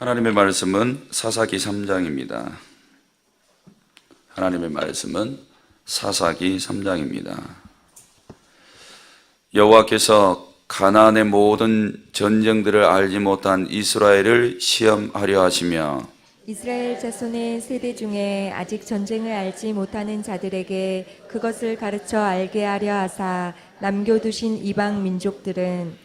하나님의 말씀은 사사기 3장입니다. 하나님의 말씀은 사사기 3장입니다. 여호와께서 가나안의 모든 전쟁들을 알지 못한 이스라엘을 시험하려 하시며 이스라엘 자손의 세대 중에 아직 전쟁을 알지 못하는 자들에게 그것을 가르쳐 알게 하려 하사 남겨두신 이방 민족들은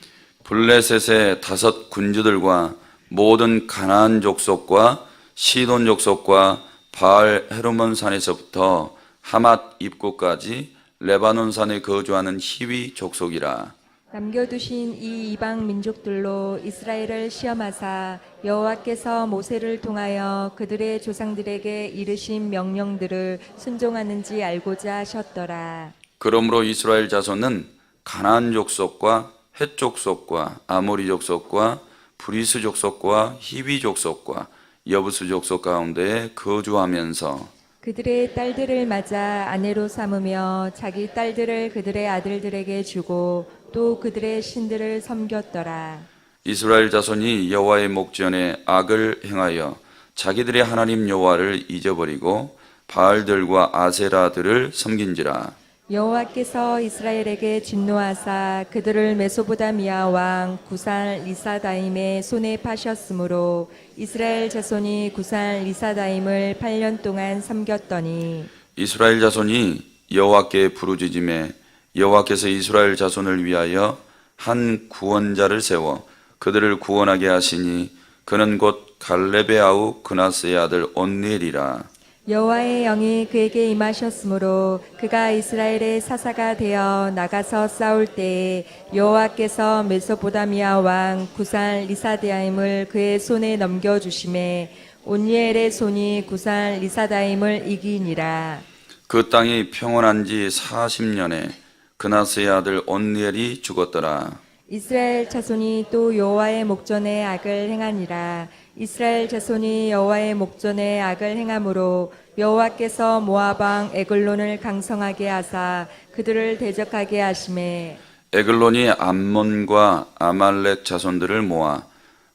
블레셋의 5 군주들과 모든 가나안 족속과 시돈 족속과 바알 헤르몬 산에서부터 하맛 입구까지 레바논 산에 거주하는 히위 족속이라. 남겨두신 이 이방 민족들로 이스라엘을 시험하사 여호와께서 모세를 통하여 그들의 조상들에게 이르신 명령들을 순종하는지 알고자 하셨더라. 그러므로 이스라엘 자손은 가나안 족속과 헷 족속과 아모리 족속과 브리스 족속과 히비 족속과 여부스 족속 가운데에 거주하면서 그들의 딸들을 맞아 아내로 삼으며 자기 딸들을 그들의 아들들에게 주고 또 그들의 신들을 섬겼더라. 이스라엘 자손이 여호와의 목전에 악을 행하여 자기들의 하나님 여호와를 잊어버리고 바알들과 아세라들을 섬긴지라. 여호와께서 이스라엘에게 진노하사 그들을 메소보다미아 왕 구산 리사다임의 손에 파셨으므로 이스라엘 자손이 구산 리사다임을 8년 동안 섬겼더니 이스라엘 자손이 여호와께 부르짖음에 여호와께서 이스라엘 자손을 위하여 한 구원자를 세워 그들을 구원하게 하시니 그는 곧 갈렙의 아우 그나스의 아들 온니엘이라. 여호와의 영이 그에게 임하셨으므로 그가 이스라엘의 사사가 되어 나가서 싸울 때에 여호와께서 메소보다미아 왕 구산 리사다임을 그의 손에 넘겨주심에 온니엘의 손이 구산 리사다임을 이기니라. 그 땅이 평온한 지 40년에 그나스의 아들 온니엘이 죽었더라. 이스라엘 자손이 또 여호와의 목전에 악을 행하니라. 이스라엘 자손이 여호와의 목전에 악을 행함으로 여호와께서 모압 왕 에글론을 강성하게 하사 그들을 대적하게 하심에 에글론이 암몬과 아말렉 자손들을 모아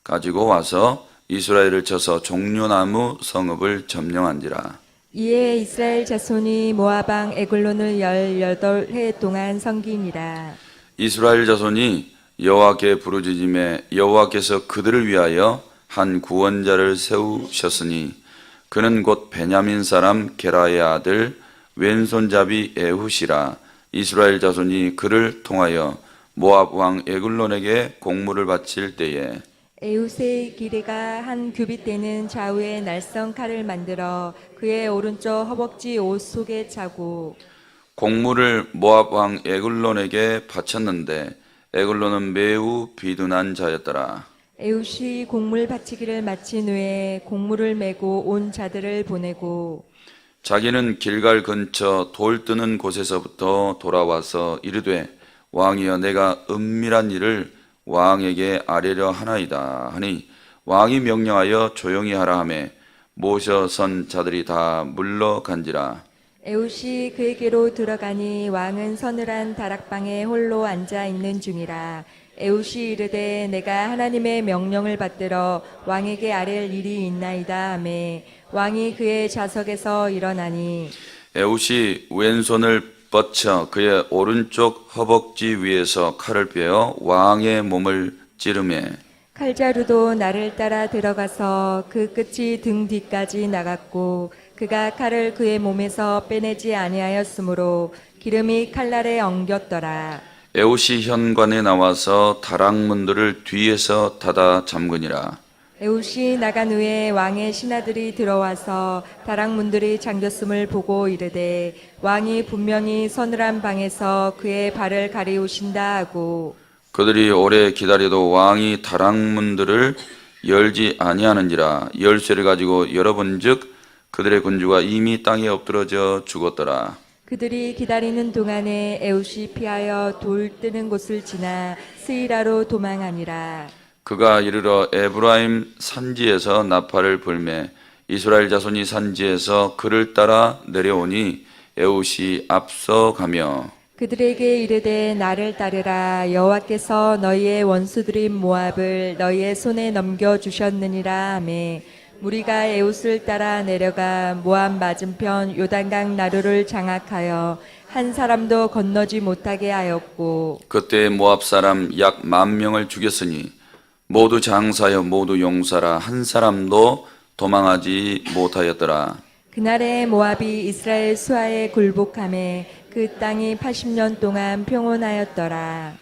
가지고 와서 이스라엘을 쳐서 종려나무 성읍을 점령한지라. 이에 이스라엘 자손이 모압 왕 에글론을 18해 동안 섬기니라. 이스라엘 자손이 여호와께 부르짖음에 여호와께서 그들을 위하여 한 구원자를 세우셨으니 그는 곧 베냐민 사람 게라의 아들 왼손잡이 에훗이라. 이스라엘 자손이 그를 통하여 모압 왕 에글론에게 공물을 바칠 때에 에훗의 기레가 한 규빗 되는 좌우에 날성 칼을 만들어 그의 오른쪽 허벅지 옷 속에 차고 공물을 모압 왕 에글론에게 바쳤는데 에글론은 매우 비둔한 자였더라. 에훗이 곡물 바치기를 마친 후에 곡물을 메고 온 자들을 보내고 자기는 길갈 근처 돌 뜨는 곳에서부터 돌아와서 이르되 왕이여 내가 은밀한 일을 왕에게 아뢰려 하나이다 하니 왕이 명령하여 조용히 하라 하매 모셔 선 자들이 다 물러간지라. 에훗이 그에게로 들어가니 왕은 서늘한 다락방에 홀로 앉아 있는 중이라. 에훗이 이르되 내가 하나님의 명령을 받들어 왕에게 아랠 일이 있나이다 하매 왕이 그의 좌석에서 일어나니 에훗이 왼손을 뻗쳐 그의 오른쪽 허벅지 위에서 칼을 빼어 왕의 몸을 찌르매 칼자루도 나를 따라 들어가서 그 끝이 등 뒤까지 나갔고 그가 칼을 그의 몸에서 빼내지 아니하였으므로 기름이 칼날에 엉겼더라. 에훗이 현관에 나와서 다락문들을 뒤에서 닫아 잠그니라. 에훗이 나간 후에 왕의 신하들이 들어와서 다락문들이 잠겼음을 보고 이르되 왕이 분명히 서늘한 방에서 그의 발을 가리우신다 하고 그들이 오래 기다려도 왕이 다락문들을 열지 아니하는지라. 열쇠를 가지고 열어본즉 그들의 군주가 이미 땅에 엎드러져 죽었더라. 그들이 기다리는 동안에 에훗이 피하여 돌 뜨는 곳을 지나 스이라로 도망하니라. 그가 이르러 에브라임 산지에서 나팔을 불매 이스라엘 자손이 산지에서 그를 따라 내려오니 에훗이 앞서 가며 그들에게 이르되 나를 따르라. 여호와께서 너희의 원수들인 모압을 너희의 손에 넘겨 주셨느니라 하매 무리가 에웃을 따라 내려가 모압 맞은편 요단강 나루를 장악하여 한 사람도 건너지 못하게 하였고 그때 모압 사람 약 10,000명을 죽였으니 모두 장사여 모두 용사라 한 사람도 도망하지 못하였더라. 그날에 모압이 이스라엘 수하에 굴복하매 그 땅이 80년 동안 평온하였더라.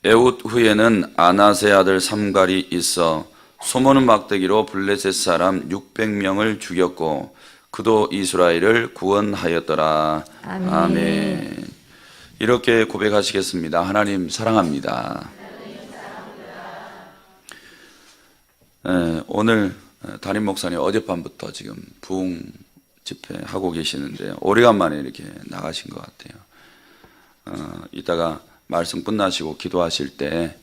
에웃 후에는 아나세 아들 삼갈이 있어 소모는 막대기로 블레셋 사람 600명을 죽였고 그도 이스라엘을 구원하였더라. 아멘. 아멘. 이렇게 고백하시겠습니다. 하나님 사랑합니다. 오늘 담임 목사님 어젯밤부터 지금 부흥 집회 하고 계시는데 오래간만에 이렇게 나가신 것 같아요. 이따가 말씀 끝나시고 기도하실 때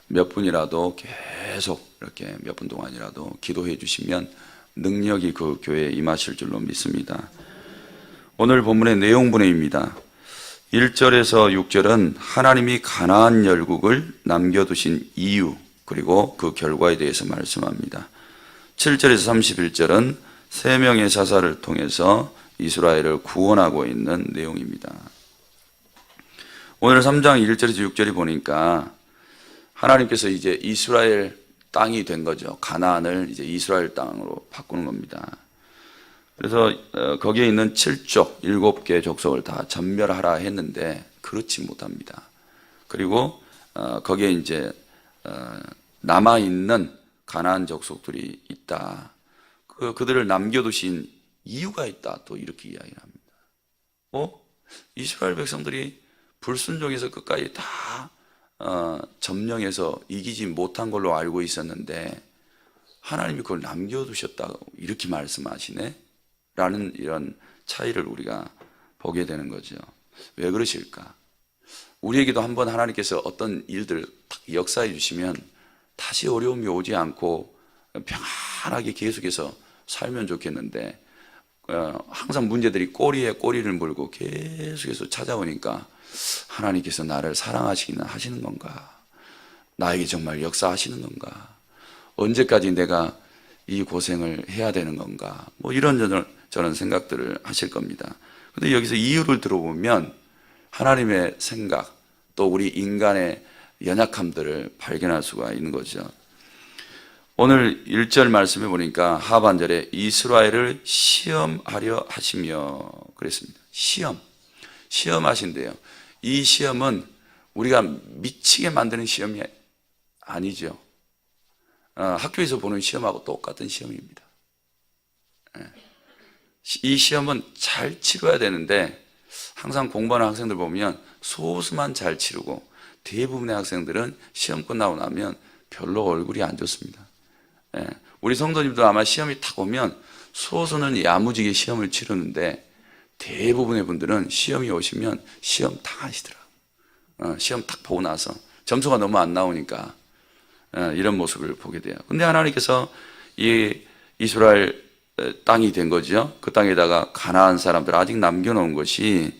몇 분이라도 계속 이렇게 몇 분 동안이라도 기도해 주시면 능력이 그 교회에 임하실 줄로 믿습니다. 오늘 본문의 내용분해입니다. 1절에서 6절은 하나님이 가나안 열국을 남겨두신 이유 그리고 그 결과에 대해서 말씀합니다. 7절에서 31절은 3명의 사사를 통해서 이스라엘을 구원하고 있는 내용입니다. 오늘 3장 1절에서 6절이 보니까 하나님께서 이제 이스라엘 땅이 된 거죠. 가나안을 이제 이스라엘 땅으로 바꾸는 겁니다. 그래서 거기에 있는 7족, 7개 족속을 다 전멸하라 했는데 그렇지 못합니다. 그리고 거기에 이제 남아있는 가나안 족속들이 있다. 그들을 남겨두신 이유가 있다. 또 이렇게 이야기를 합니다. 이스라엘 백성들이 불순종해서 끝까지 다 점령해서 이기지 못한 걸로 알고 있었는데 하나님이 그걸 남겨두셨다고 이렇게 말씀하시네? 라는 이런 차이를 우리가 보게 되는 거죠. 왜 그러실까? 우리에게도 한번 하나님께서 어떤 일들을 딱 역사해 주시면 다시 어려움이 오지 않고 평안하게 계속해서 살면 좋겠는데 항상 문제들이 꼬리에 꼬리를 물고 계속해서 찾아오니까 하나님께서 나를 사랑하시기는 하시는 건가? 나에게 정말 역사하시는 건가? 언제까지 내가 이 고생을 해야 되는 건가? 뭐 이런 저런 생각들을 하실 겁니다. 근데 여기서 이유를 들어보면 하나님의 생각 또 우리 인간의 연약함들을 발견할 수가 있는 거죠. 오늘 1절 말씀해 보니까 하반절에 이스라엘을 시험하려 하시며 그랬습니다. 시험하신대요. 이 시험은 우리가 미치게 만드는 시험이 아니죠. 학교에서 보는 시험하고 똑같은 시험입니다. 이 시험은 잘 치러야 되는데 항상 공부하는 학생들 보면 소수만 잘 치르고 대부분의 학생들은 시험 끝나고 나면 별로 얼굴이 안 좋습니다. 우리 성도님도 아마 시험이 탁 오면 소수는 야무지게 시험을 치르는데 대부분의 분들은 시험이 오시면 시험 당하시더라고요. 시험 탁 보고 나서 점수가 너무 안 나오니까 이런 모습을 보게 돼요. 근데 하나님께서 이 이스라엘 땅이 된 거죠. 그 땅에다가 가나안 사람들 아직 남겨놓은 것이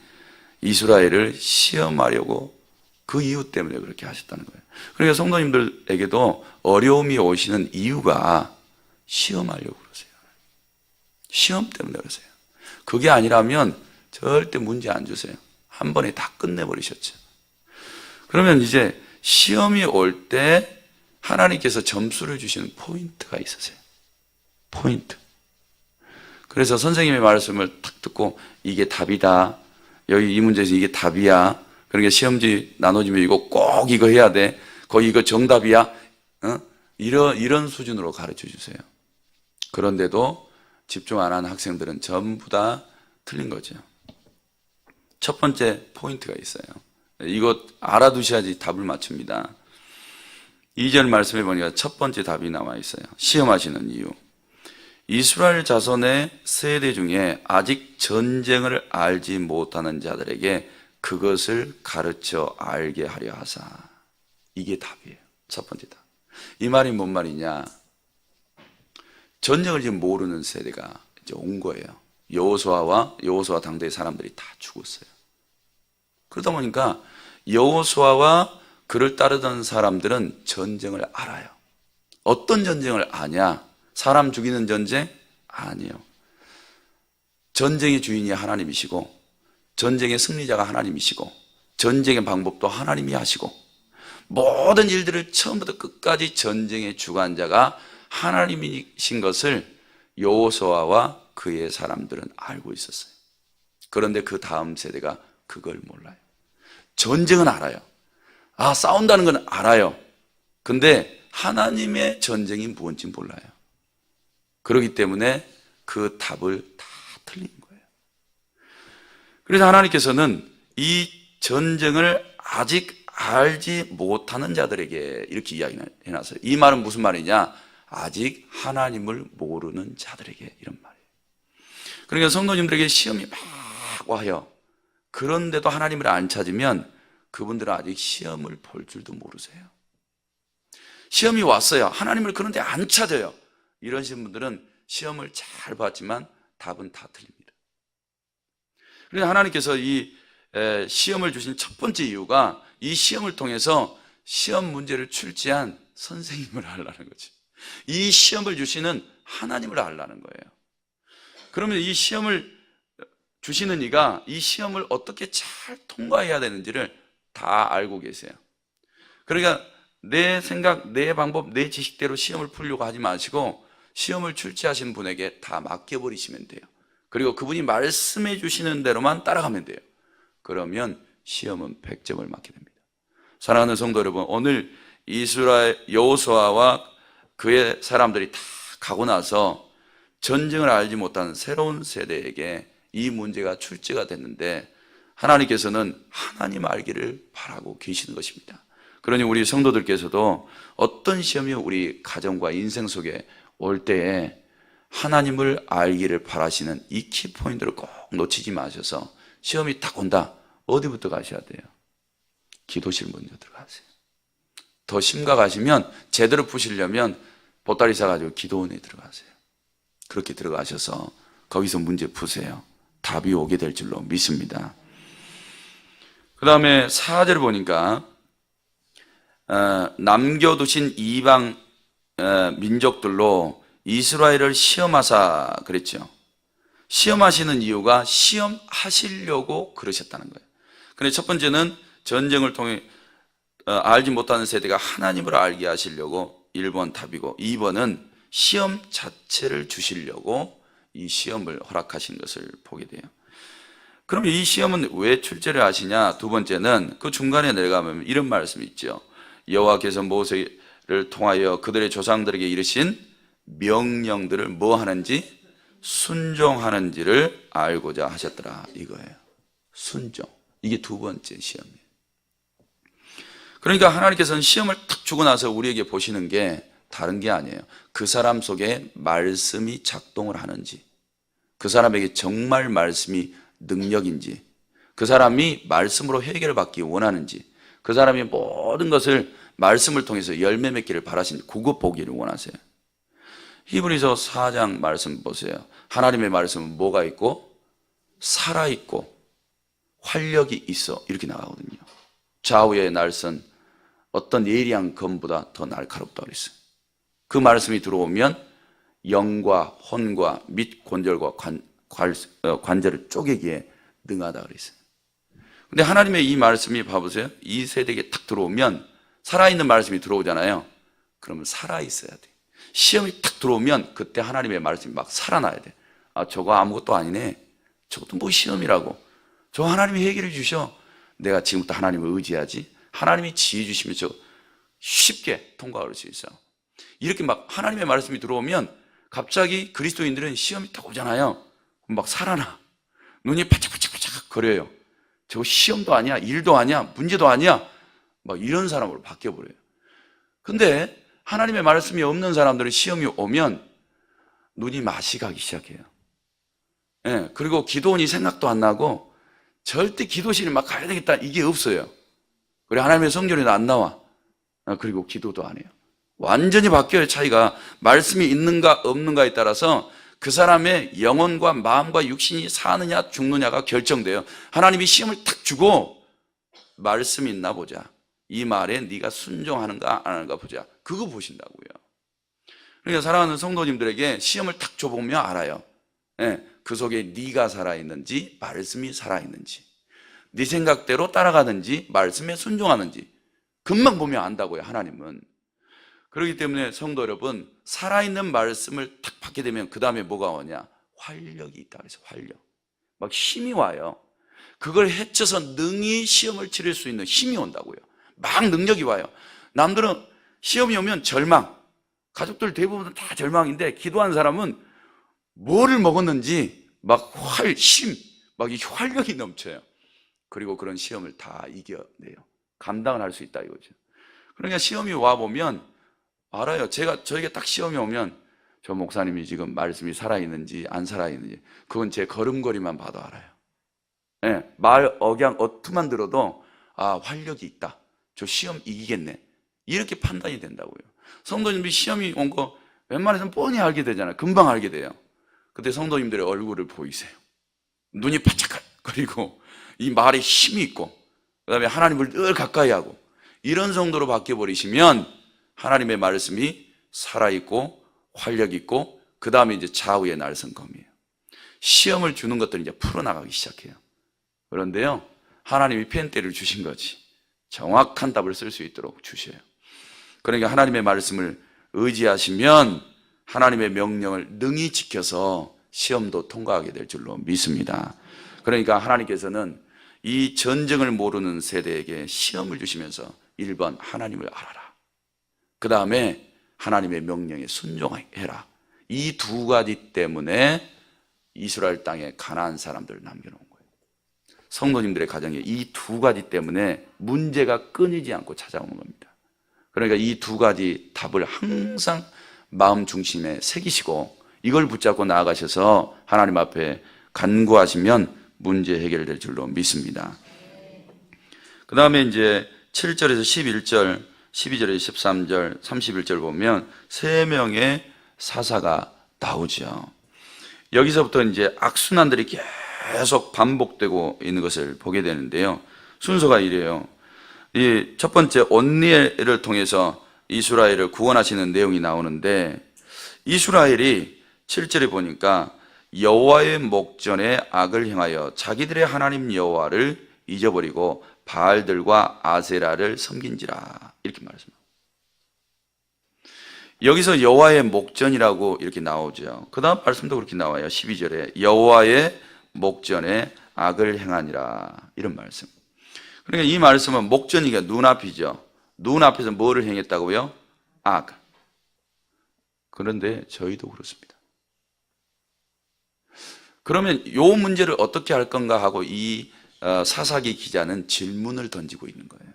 이스라엘을 시험하려고 그 이유 때문에 그렇게 하셨다는 거예요. 그러니까 성도님들에게도 어려움이 오시는 이유가 시험하려고 그러세요. 시험 때문에 그러세요. 그게 아니라면 절대 문제 안 주세요. 한 번에 다 끝내버리셨죠. 그러면 이제 시험이 올 때 하나님께서 점수를 주시는 포인트가 있으세요. 포인트. 그래서 선생님의 말씀을 딱 듣고 이게 답이다. 여기 이 문제에서 이게 답이야. 그러니까 시험지 나눠주면 이거 꼭 이거 해야 돼. 거의 이거 정답이야. 이런 수준으로 가르쳐 주세요. 그런데도 집중 안 하는 학생들은 전부 다 틀린 거죠. 첫 번째 포인트가 있어요. 이거 알아두셔야지 답을 맞춥니다. 2절 말씀해 보니까 첫 번째 답이 나와 있어요. 시험하시는 이유. 이스라엘 자손의 세대 중에 아직 전쟁을 알지 못하는 자들에게 그것을 가르쳐 알게 하려 하사. 이게 답이에요. 첫 번째 답. 이 말이 뭔 말이냐? 전쟁을 지금 모르는 세대가 이제 온 거예요. 여호수아와 당대의 사람들이 다 죽었어요. 그러다 보니까 여호수아와 그를 따르던 사람들은 전쟁을 알아요. 어떤 전쟁을 아냐? 사람 죽이는 전쟁? 아니에요. 전쟁의 주인이 하나님이시고 전쟁의 승리자가 하나님이시고 전쟁의 방법도 하나님이 하시고 모든 일들을 처음부터 끝까지 전쟁의 주관자가 하나님이신 것을 여호수아와 그의 사람들은 알고 있었어요. 그런데 그 다음 세대가 그걸 몰라요. 전쟁은 알아요. 싸운다는 건 알아요. 근데 하나님의 전쟁이 무엇인지 몰라요. 그렇기 때문에 그 답을 다 틀린 거예요. 그래서 하나님께서는 이 전쟁을 아직 알지 못하는 자들에게 이렇게 이야기해놨어요. 이 말은 무슨 말이냐? 아직 하나님을 모르는 자들에게, 이런 말이에요. 그러니까 성도님들에게 시험이 막 와요. 그런데도 하나님을 안 찾으면 그분들은 아직 시험을 볼 줄도 모르세요. 시험이 왔어요. 하나님을 그런데 안 찾아요. 이러신 분들은 시험을 잘 봤지만 답은 다 틀립니다. 그래서 하나님께서 이 시험을 주신 첫 번째 이유가 이 시험을 통해서 시험 문제를 출제한 선생님을 알라는 거지. 이 시험을 주시는 하나님을 알라는 거예요. 그러면 이 시험을 주시는 이가 이 시험을 어떻게 잘 통과해야 되는지를 다 알고 계세요. 그러니까 내 생각, 내 방법, 내 지식대로 시험을 풀려고 하지 마시고 시험을 출제하신 분에게 다 맡겨버리시면 돼요. 그리고 그분이 말씀해 주시는 대로만 따라가면 돼요. 그러면 시험은 100점을 맞게 됩니다. 사랑하는 성도 여러분, 오늘 이스라엘 여호수아와 그의 사람들이 다 가고 나서 전쟁을 알지 못한 새로운 세대에게 이 문제가 출제가 됐는데 하나님께서는 하나님 알기를 바라고 계시는 것입니다. 그러니 우리 성도들께서도 어떤 시험이 우리 가정과 인생 속에 올 때에 하나님을 알기를 바라시는 이 키포인트를 꼭 놓치지 마셔서 시험이 딱 온다. 어디부터 가셔야 돼요? 기도실 먼저 들어가세요. 더 심각하시면 제대로 푸시려면 보따리 사가지고 기도원에 들어가세요. 그렇게 들어가셔서 거기서 문제 푸세요. 답이 오게 될 줄로 믿습니다. 그 다음에 4절을 보니까 남겨두신 이방 민족들로 이스라엘을 시험하사 그랬죠. 시험하시는 이유가 시험하시려고 그러셨다는 거예요. 그런데 첫 번째는 전쟁을 통해 알지 못하는 세대가 하나님을 알게 하시려고 1번 답이고 2번은 시험 자체를 주시려고 이 시험을 허락하신 것을 보게 돼요. 그럼 이 시험은 왜 출제를 하시냐? 두 번째는 그 중간에 내려가면 이런 말씀이 있죠. 여호와께서 모세를 통하여 그들의 조상들에게 이르신 명령들을 뭐 하는지 순종하는지를 알고자 하셨더라, 이거예요. 순종. 이게 두 번째 시험이에요. 그러니까 하나님께서는 시험을 탁 주고 나서 우리에게 보시는 게 다른 게 아니에요. 그 사람 속에 말씀이 작동을 하는지, 그 사람에게 정말 말씀이 능력인지, 그 사람이 말씀으로 해결을 받기 원하는지, 그 사람이 모든 것을 말씀을 통해서 열매 맺기를 바라신 그것 보기를 원하세요. 히브리서 4장 말씀 보세요. 하나님의 말씀은 뭐가 있고 살아있고 활력이 있어, 이렇게 나가거든요. 좌우의 날선 어떤 예리한 검보다 더 날카롭다 그랬어요. 그 말씀이 들어오면 영과 혼과 및 관절과 관절을 쪼개기에 능하다 그랬어요. 근데 하나님의 이 말씀이 봐보세요. 이 세대에 탁 들어오면 살아있는 말씀이 들어오잖아요. 그러면 살아있어야 돼. 시험이 탁 들어오면 그때 하나님의 말씀이 막 살아나야 돼. 저거 아무것도 아니네. 저것도 뭐 시험이라고. 저 하나님이 해결해 주셔. 내가 지금부터 하나님을 의지하지. 하나님이 지혜 주시면 저 쉽게 통과할 수 있어. 이렇게 막 하나님의 말씀이 들어오면 갑자기 그리스도인들은 시험이 딱 오잖아요. 막 살아나. 눈이 바짝바짝바짝 거려요. 저거 시험도 아니야, 일도 아니야, 문제도 아니야. 막 이런 사람으로 바뀌어버려요. 근데 하나님의 말씀이 없는 사람들은 시험이 오면 눈이 맛이 가기 시작해요. 예, 그리고 기도원이 생각도 안 나고 절대 기도실에 막 가야 되겠다, 이게 없어요. 그리고 하나님의 성전에도 안 나와. 그리고 기도도 안 해요. 완전히 바뀌어요. 차이가 말씀이 있는가 없는가에 따라서 그 사람의 영혼과 마음과 육신이 사느냐 죽느냐가 결정돼요. 하나님이 시험을 탁 주고 말씀이 있나 보자. 이 말에 네가 순종하는가 안 하는가 보자. 그거 보신다고요. 그러니까 사랑하는 성도님들에게 시험을 탁 줘보면 알아요. 예, 그 속에 네가 살아있는지 말씀이 살아있는지, 네 생각대로 따라가는지 말씀에 순종하는지 금방 보면 안다고요. 하나님은. 그렇기 때문에 성도 여러분, 살아있는 말씀을 탁 받게 되면 그 다음에 뭐가 오냐? 활력이 있다 그래서 활력. 막 힘이 와요. 그걸 헤쳐서 능히 시험을 치를 수 있는 힘이 온다고요. 막 능력이 와요. 남들은 시험이 오면 절망, 가족들 대부분 다 절망인데 기도하는 사람은 뭐를 먹었는지 막 막 이 활력이 넘쳐요. 그리고 그런 시험을 다 이겨내요. 감당을 할 수 있다 이거죠. 그러니까 시험이 와보면 알아요. 저에게 딱 시험이 오면 저 목사님이 지금 말씀이 살아있는지 안 살아있는지 그건 제 걸음걸이만 봐도 알아요. 예, 말 억양 어투만 들어도 아, 활력이 있다. 저 시험 이기겠네. 이렇게 판단이 된다고요. 성도님들이 시험이 온 거 웬만해서는 뻔히 알게 되잖아요. 금방 알게 돼요. 그때 성도님들의 얼굴을 보이세요. 눈이 바짝거리고 이 말에 힘이 있고 그 다음에 하나님을 늘 가까이 하고 이런 정도로 바뀌어버리시면 하나님의 말씀이 살아있고 활력 있고 그 다음에 이제 좌우의 날성검이에요. 시험을 주는 것들을 이제 풀어나가기 시작해요. 그런데요, 하나님이 펜대를 주신 거지 정확한 답을 쓸 수 있도록 주셔요. 그러니까 하나님의 말씀을 의지하시면 하나님의 명령을 능히 지켜서 시험도 통과하게 될 줄로 믿습니다. 그러니까 하나님께서는 이 전쟁을 모르는 세대에게 시험을 주시면서 1번 하나님을 알아라. 그 다음에 하나님의 명령에 순종해라. 이 두 가지 때문에 이스라엘 땅에 가나안 사람들을 남겨놓은 거예요. 성도님들의 가정에 이 두 가지 때문에 문제가 끊이지 않고 찾아오는 겁니다. 그러니까 이 두 가지 답을 항상 마음 중심에 새기시고 이걸 붙잡고 나아가셔서 하나님 앞에 간구하시면 문제 해결될 줄로 믿습니다. 그 다음에 이제 7절에서 11절, 12절에서 13절, 31절 보면 세 명의 사사가 나오죠. 여기서부터 이제 악순환들이 계속 반복되고 있는 것을 보게 되는데요. 순서가 이래요. 이 첫 번째 온니엘을 통해서 이스라엘을 구원하시는 내용이 나오는데 이스라엘이 7절에 보니까 여호와의 목전에 악을 행하여 자기들의 하나님 여호와를 잊어버리고 바알들과 아세라를 섬긴지라 이렇게 말씀합니다. 여기서 여호와의 목전이라고 이렇게 나오죠. 그 다음 말씀도 그렇게 나와요. 12절에 여호와의 목전에 악을 행하니라 이런 말씀. 그러니까 이 말씀은 목전이가 눈앞이죠. 눈앞에서 뭐를 행했다고요? 악. 그런데 저희도 그렇습니다. 그러면 이 문제를 어떻게 할 건가 하고 이 사사기 기자는 질문을 던지고 있는 거예요.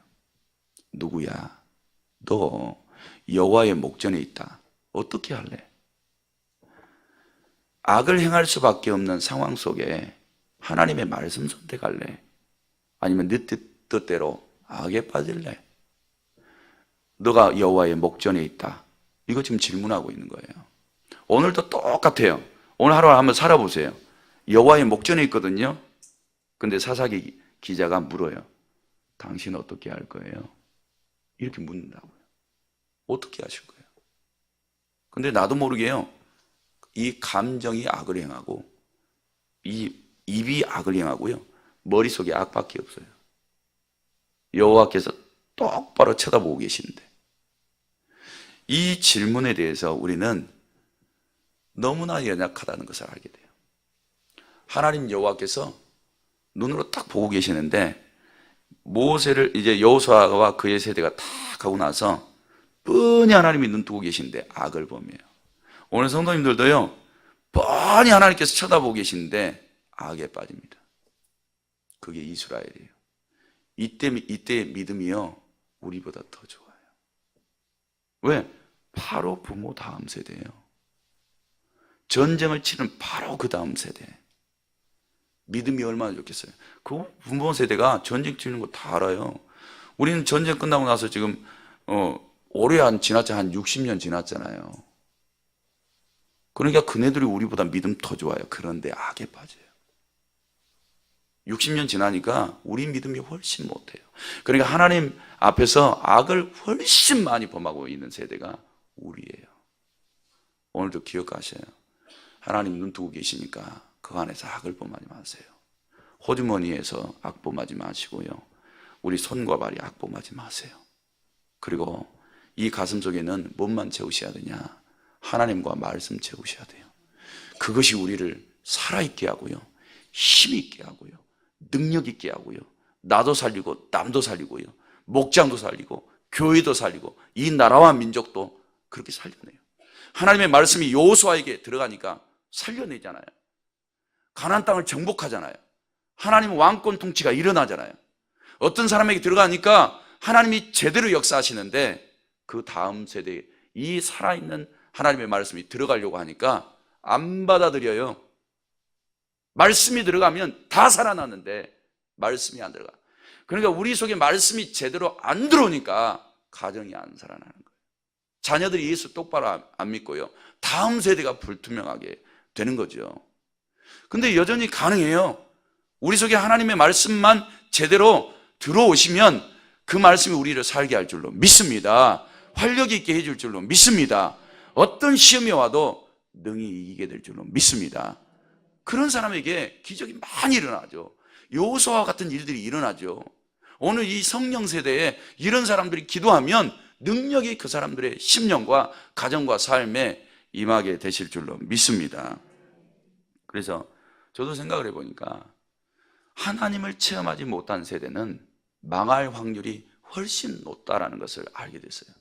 누구야? 너 여호와의 목전에 있다. 어떻게 할래? 악을 행할 수밖에 없는 상황 속에 하나님의 말씀 선택할래? 아니면 네 뜻대로 악에 빠질래? 너가 여호와의 목전에 있다. 이거 지금 질문하고 있는 거예요. 오늘도 똑같아요. 오늘 하루 한번 살아보세요. 여호와의 목전에 있거든요. 근데 사사기 기자가 물어요. 당신 어떻게 할 거예요? 이렇게 묻는다고요. 어떻게 하실 거예요? 근데 나도 모르게요. 이 감정이 악을 행하고 이 입이 악을 행하고요. 머릿속에 악밖에 없어요. 여호와께서 똑바로 쳐다보고 계시는데 이 질문에 대해서 우리는 너무나 연약하다는 것을 알게 돼요. 하나님 여호와께서 눈으로 딱 보고 계시는데 모세를 이제 여호수아와 그의 세대가 다 가고 나서 뻔히 하나님이 눈 뜨고 계신데 악을 범해요. 오늘 성도님들도요 뻔히 하나님께서 쳐다보고 계시는데 악에 빠집니다. 그게 이스라엘이에요. 이때의 믿음이요 우리보다 더 좋아요. 왜? 바로 부모 다음 세대예요. 전쟁을 치른 바로 그 다음 세대. 믿음이 얼마나 좋겠어요. 그 부모 세대가 전쟁 치는 거 다 알아요. 우리는 전쟁 끝나고 나서 지금 올해 한 60년 지났잖아요. 그러니까 그네들이 우리보다 믿음 더 좋아요. 그런데 악에 빠져요. 60년 지나니까 우리 믿음이 훨씬 못해요. 그러니까 하나님 앞에서 악을 훨씬 많이 범하고 있는 세대가 우리예요. 오늘도 기억하셔요. 하나님 눈 뜨고 계시니까 그 안에서 악을 범하지 마세요. 호주머니에서 악 범하지 마시고요. 우리 손과 발이 악 범하지 마세요. 그리고 이 가슴 속에는 뭔만 채우셔야 되냐? 하나님과 말씀 채우셔야 돼요. 그것이 우리를 살아있게 하고요, 힘있게 하고요, 능력있게 하고요, 나도 살리고 남도 살리고요, 목장도 살리고 교회도 살리고 이 나라와 민족도 그렇게 살려내요. 하나님의 말씀이 여호수아에게 들어가니까 살려내잖아요. 가나안 땅을 정복하잖아요. 하나님의 왕권 통치가 일어나잖아요. 어떤 사람에게 들어가니까 하나님이 제대로 역사하시는데 그 다음 세대에 이 살아있는 하나님의 말씀이 들어가려고 하니까 안 받아들여요. 말씀이 들어가면 다 살아났는데 말씀이 안 들어가. 그러니까 우리 속에 말씀이 제대로 안 들어오니까 가정이 안 살아나는 거예요. 자녀들이 예수 똑바로 안 믿고요, 다음 세대가 불투명하게 되는 거죠. 근데 여전히 가능해요. 우리 속에 하나님의 말씀만 제대로 들어오시면 그 말씀이 우리를 살게 할 줄로 믿습니다. 활력 있게 해줄 줄로 믿습니다. 어떤 시험이 와도 능히 이기게 될 줄로 믿습니다. 그런 사람에게 기적이 많이 일어나죠. 여호수아와 같은 일들이 일어나죠. 오늘 이 성령 세대에 이런 사람들이 기도하면 능력이 그 사람들의 심령과 가정과 삶에 임하게 되실 줄로 믿습니다. 그래서 저도 생각을 해보니까 하나님을 체험하지 못한 세대는 망할 확률이 훨씬 높다라는 것을 알게 됐어요.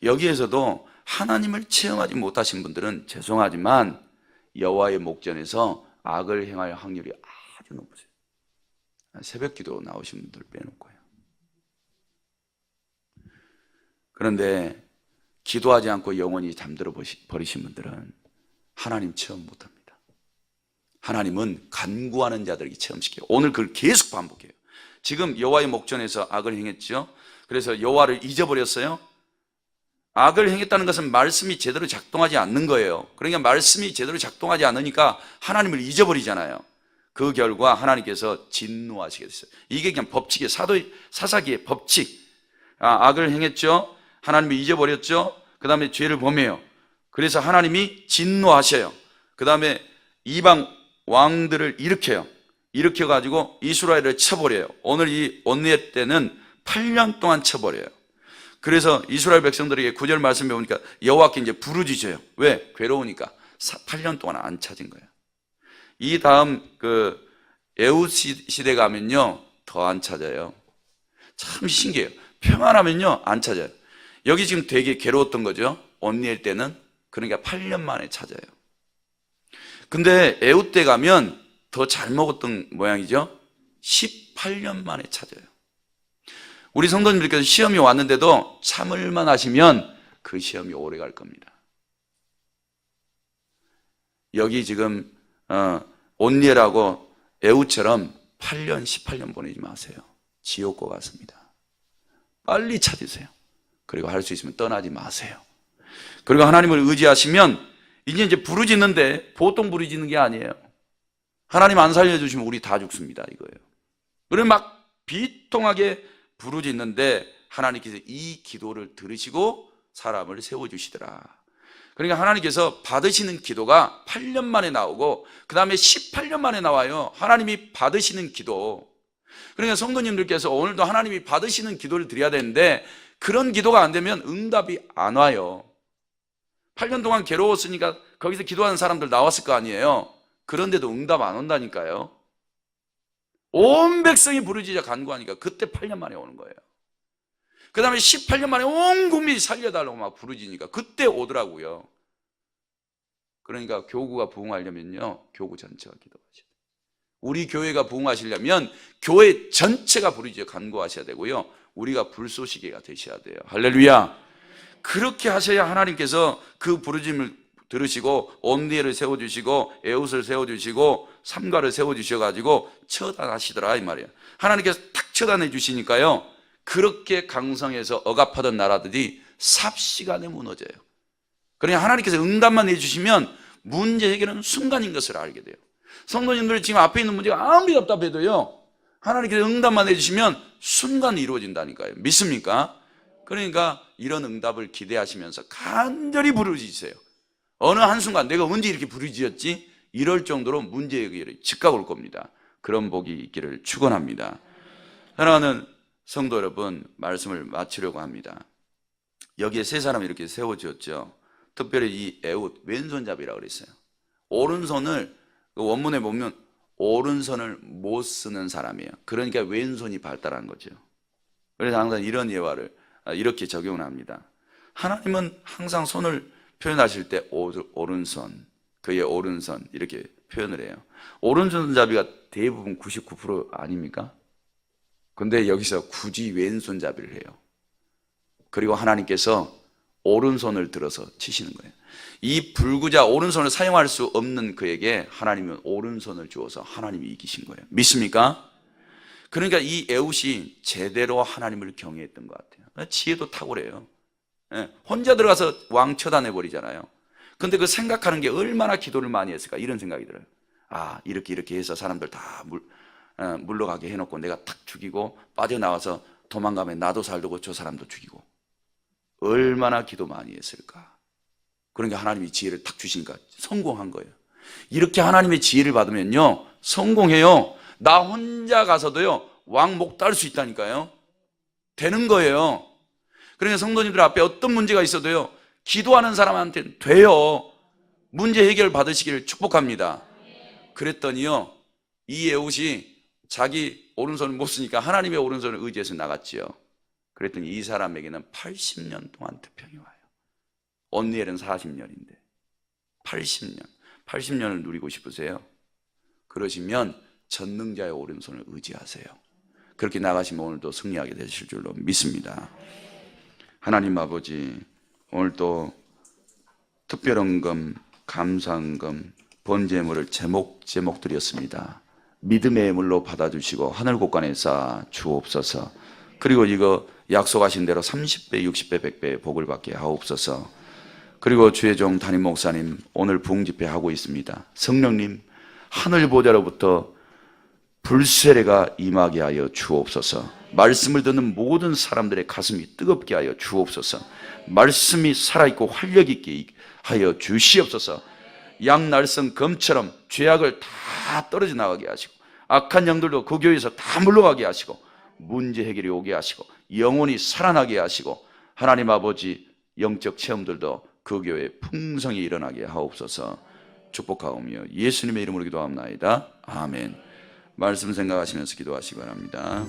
여기에서도 하나님을 체험하지 못하신 분들은 죄송하지만 여호와의 목전에서 악을 행할 확률이 아주 높으세요. 새벽 기도 나오신 분들 빼놓고요. 그런데 기도하지 않고 영원히 잠들어 버리신 분들은 하나님 체험 못합니다. 하나님은 간구하는 자들에게 체험시켜요. 오늘 그걸 계속 반복해요. 지금 여호와의 목전에서 악을 행했죠. 그래서 여호와를 잊어버렸어요. 악을 행했다는 것은 말씀이 제대로 작동하지 않는 거예요. 그러니까 말씀이 제대로 작동하지 않으니까 하나님을 잊어버리잖아요. 그 결과 하나님께서 진노하시게 됐어요. 이게 그냥 법칙이에요. 사사기의 법칙. 악을 행했죠. 하나님을 잊어버렸죠. 그 다음에 죄를 범해요. 그래서 하나님이 진노하셔요. 그 다음에 이방 왕들을 일으켜요. 일으켜가지고 이스라엘을 쳐버려요. 오늘 이 온누에 때는 8년 동안 쳐버려요. 그래서 이스라엘 백성들에게 9절 말씀해 보니까 여호와께 이제 부르짖어요. 왜? 괴로우니까 8년 동안 안 찾은 거예요. 이 다음 그 에훗 시대 가면요 더 안 찾아요. 참 신기해요. 평안하면요 안 찾아요. 여기 지금 되게 괴로웠던 거죠. 온누에 때는. 그러니까 8년 만에 찾아요. 근데 에훗 때 가면 더 잘 먹었던 모양이죠. 18년 만에 찾아요. 우리 성도님들께서 시험이 왔는데도 참을만 하시면 그 시험이 오래 갈 겁니다. 여기 지금 온니엘하고 에훗처럼 8년, 18년 보내지 마세요. 지옥과 같습니다. 빨리 찾으세요. 그리고 할 수 있으면 떠나지 마세요. 그리고 하나님을 의지하시면 이제 부르짖는데 보통 부르짖는 게 아니에요. 하나님 안 살려주시면 우리 다 죽습니다 이거예요. 그래서 막 비통하게 부르짖는데 하나님께서 이 기도를 들으시고 사람을 세워주시더라. 그러니까 하나님께서 받으시는 기도가 8년 만에 나오고 그 다음에 18년 만에 나와요. 하나님이 받으시는 기도. 그러니까 성도님들께서 오늘도 하나님이 받으시는 기도를 드려야 되는데 그런 기도가 안 되면 응답이 안 와요. 8년 동안 괴로웠으니까 거기서 기도하는 사람들 나왔을 거 아니에요. 그런데도 응답 안 온다니까요. 온 백성이 부르짖어 간구하니까 그때 8년 만에 오는 거예요. 그 다음에 18년 만에 온 국민이 살려달라고 막 부르짖으니까 그때 오더라고요. 그러니까 교구가 부흥하려면요 교구 전체가 기도하셔야 돼요. 우리 교회가 부흥하시려면 교회 전체가 부르짖어 간구하셔야 되고요, 우리가 불쏘시개가 되셔야 돼요. 할렐루야. 그렇게 하셔야 하나님께서 그 부르짖음을 들으시고 온누에를 세워주시고 에훗을 세워주시고 삼가를 세워주셔가지고 처단하시더라 이 말이에요. 하나님께서 탁 처단해 주시니까요 그렇게 강성해서 억압하던 나라들이 삽시간에 무너져요. 그러니까 하나님께서 응답만 해주시면 문제 해결은 순간인 것을 알게 돼요. 성도님들 지금 앞에 있는 문제가 아무리 답답해도요, 하나님께서 응답만 해주시면 순간 이루어진다니까요. 믿습니까? 그러니까 이런 응답을 기대하시면서 간절히 부르짖으세요. 어느 한순간 내가 언제 이렇게 부르짖었지? 이럴 정도로 문제 해결이 즉각 올 겁니다. 그런 복이 있기를 축원합니다. 사랑하는 성도 여러분, 말씀을 마치려고 합니다. 여기에 세 사람이 이렇게 세워지었죠. 특별히 이 에웃, 왼손잡이라고 그랬어요. 오른손을, 원문에 보면 오른손을 못 쓰는 사람이에요. 그러니까 왼손이 발달한 거죠. 그래서 항상 이런 예화를 이렇게 적용을 합니다. 하나님은 항상 손을 표현하실 때 오른손, 그의 오른손 이렇게 표현을 해요. 오른손잡이가 대부분 99% 아닙니까? 근데 여기서 굳이 왼손잡이를 해요. 그리고 하나님께서 오른손을 들어서 치시는 거예요. 이 불구자 오른손을 사용할 수 없는 그에게 하나님은 오른손을 주어서 하나님이 이기신 거예요. 믿습니까? 그러니까 이 에웃이 제대로 하나님을 경외했던 것 같아요. 지혜도 탁월해요. 혼자 들어가서 왕 처단해버리잖아요. 근데 그 생각하는 게 얼마나 기도를 많이 했을까, 이런 생각이 들어요. 아, 이렇게 해서 사람들 다 물러가게 해놓고 내가 탁 죽이고 빠져나와서 도망가면 나도 살고 저 사람도 죽이고, 얼마나 기도 많이 했을까. 그러니까 하나님이 지혜를 탁 주시니까 성공한 거예요. 이렇게 하나님의 지혜를 받으면요, 성공해요. 나 혼자 가서도요, 왕 목 딸 수 있다니까요. 되는 거예요. 그러니까 성도님들 앞에 어떤 문제가 있어도요, 기도하는 사람한테는 돼요. 문제 해결 받으시기를 축복합니다. 그랬더니요, 이 에웃이 자기 오른손을 못 쓰니까 하나님의 오른손을 의지해서 나갔지요. 그랬더니 이 사람에게는 80년 동안 태평이 와요. 언니엘은 40년인데 80년을 누리고 싶으세요? 그러시면 전능자의 오른손을 의지하세요. 그렇게 나가시면 오늘도 승리하게 되실 줄로 믿습니다. 하나님 아버지, 오늘도 특별헌금, 감사헌금, 번제물을 제목 드렸습니다. 믿음의 물로 받아주시고 하늘 곳간에 쌓아 주옵소서. 그리고 이거 약속하신 대로 30배, 60배, 100배의 복을 받게 하옵소서. 그리고 주의 종 담임 목사님 오늘 부흥 집회 하고 있습니다. 성령님, 하늘 보좌로부터 불세례가 임하게 하여 주옵소서. 말씀을 듣는 모든 사람들의 가슴이 뜨겁게 하여 주옵소서. 말씀이 살아있고 활력 있게 하여 주시옵소서. 양날성 검처럼 죄악을 다 떨어져 나가게 하시고, 악한 영들도 그 교회에서 다 물러가게 하시고, 문제 해결이 오게 하시고, 영혼이 살아나게 하시고, 하나님 아버지 영적 체험들도 그 교회에 풍성히 일어나게 하옵소서. 축복하오며 예수님의 이름으로 기도합나이다. 아멘. 말씀 생각하시면서 기도하시기 바랍니다.